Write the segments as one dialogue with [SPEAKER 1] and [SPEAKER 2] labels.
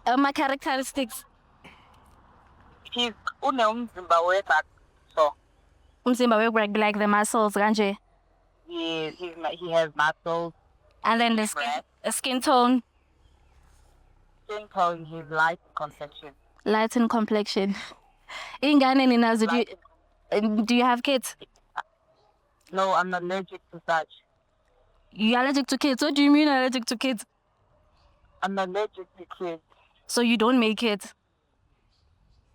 [SPEAKER 1] Ama-characteristics.
[SPEAKER 2] He's unomzimba webhack, so
[SPEAKER 1] Umzimba we like the muscles kanje.
[SPEAKER 2] he has muscles.
[SPEAKER 1] And then the skin tone,
[SPEAKER 2] Skin tone, he's light complexion.
[SPEAKER 1] light in complexion. Ingane ninazo, do you have kids?
[SPEAKER 2] No, I'm allergic to such.
[SPEAKER 1] You're allergic to kids? What do you mean allergic to kids?
[SPEAKER 2] I'm allergic to kids.
[SPEAKER 1] So you don't make kids?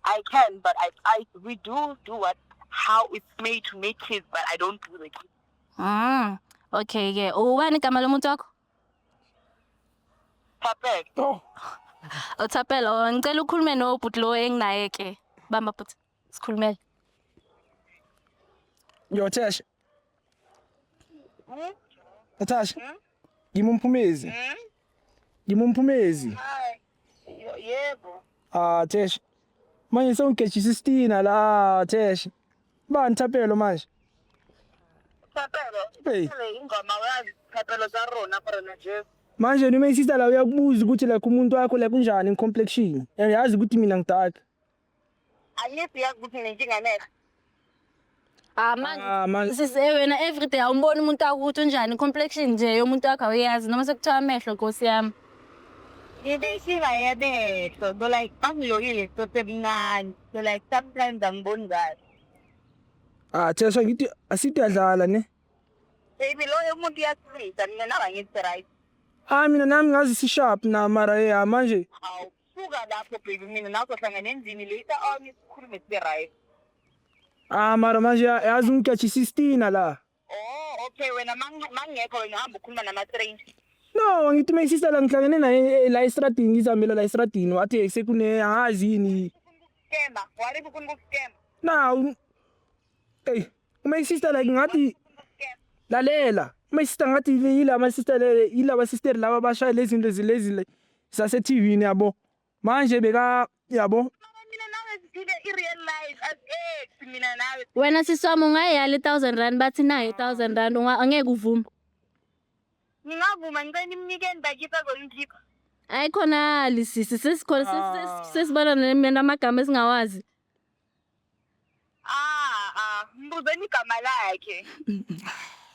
[SPEAKER 2] I can, but we do how it's made to make kids, but I don't do the kids.
[SPEAKER 1] Okay, yeah. Ubani igama lomuntu wakho?
[SPEAKER 2] Tapel.
[SPEAKER 1] Thapelo, ngicela ukhulume nobhuti lo enginaye ke. Bamba bhuti. Sikhulumele.
[SPEAKER 3] Yo Tash. Tash. Ngimumphumezi. Ngimumphumezi.
[SPEAKER 2] Hi. Yebo.
[SPEAKER 3] Tash. Manje sewungigejisa isitina la Tash. Bani Thapelo manje?
[SPEAKER 2] Tapelo.
[SPEAKER 3] Hey.
[SPEAKER 2] Ingoma yazi Tapelo za rona parana nje.
[SPEAKER 3] Manje noma isista la uyakubuza ukuthi like umuntu wakho like unjani in complexion. Yazi ukuthi mina ngidark.
[SPEAKER 2] Angithi yakuthi nenkinga nela.
[SPEAKER 1] Manje sise wena everyday awumboni umuntu wakho ukuthi unjani complexion nje yomuntu wakho awuyazi noma sekuthiwa amehlo Nkosi yami.
[SPEAKER 2] Ngidishiva yabetho, so like angiyokile so semncane. So like sometimes angiboni kahle.
[SPEAKER 3] Tash ngithi asiyadlala ne.
[SPEAKER 2] Baby lo umuntu yasilisa mina naba ngithi right.
[SPEAKER 3] Mina nami ngazi si sharp na mara manje.
[SPEAKER 2] Awusuka lapho baby mina nawuzohlangana endlini later on isikhulume sibe right.
[SPEAKER 3] Mara manje yazi ungigejisa isitina la.
[SPEAKER 2] Oh, okay wena mangekho wena hamba ukhuluma nama-stranger.
[SPEAKER 3] No, ngithi mayisista la ngihlangene naye la estradini ngizamela la estradini wathi sekune angazi yini.
[SPEAKER 2] Skema, wari ufuna ukuskema.
[SPEAKER 3] Na mayisista like ngathi lalela. Mayisista ngathi yila ama sister laba bashaya lezi zinto lezi sase TV ni yabo. Manje beka yabo.
[SPEAKER 2] Mina nawe siphile i-real life as ex mina nawe.
[SPEAKER 1] Wena siswami ungayala 1000 rand bathi nayo 1000 rand angeke uvume.
[SPEAKER 2] Ngingavuma ngicela imnikeni bakithi azongikhipha.
[SPEAKER 1] Ayikhona lisisi sesikhona sesibona namagama esingawazi.
[SPEAKER 2] Mbuzeni igama lakhe.